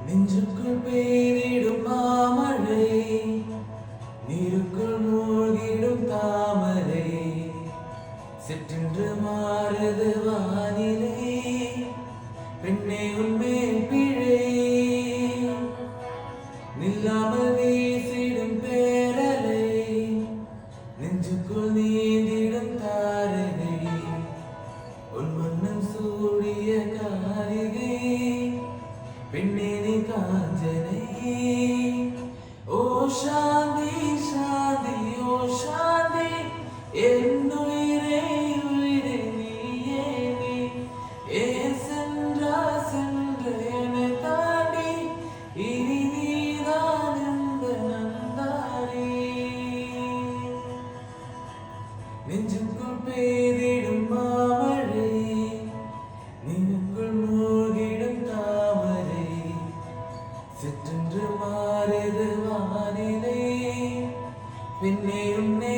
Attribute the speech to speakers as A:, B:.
A: நெஞ்சுக்குள் பெய்திடும் மாமழை, நீருக்குள் மூழ்கிடும் தாமரை, சிற்றென்று மாறுது வானிலை, பெண்ணே உன்மேல் பிழை, நில்லாமல் வீசிடும் பேரலை, நெஞ்சுக்குள் நீந்திடும் தாரகை, உன் வண்ணம் சூடிய காரிகை, பெண்ணே நீ காஞ்சனை. ஓ சாந்தி சாந்தி ஓ சாந்தி, என்னுயிரே உயிரே நீயே நீ, ஏன் சென்றா சென்ற என்னை தாண்டி, இனி நீதான் எந்த நந்தாரி. நெஞ்சுக்குள் பெய்திடும் மாமழை, நீனுக்குள் மூழ்கிடும் தாமரை, சிற்றென்று மாறுது வானிலை, பெண்ணே உன்னே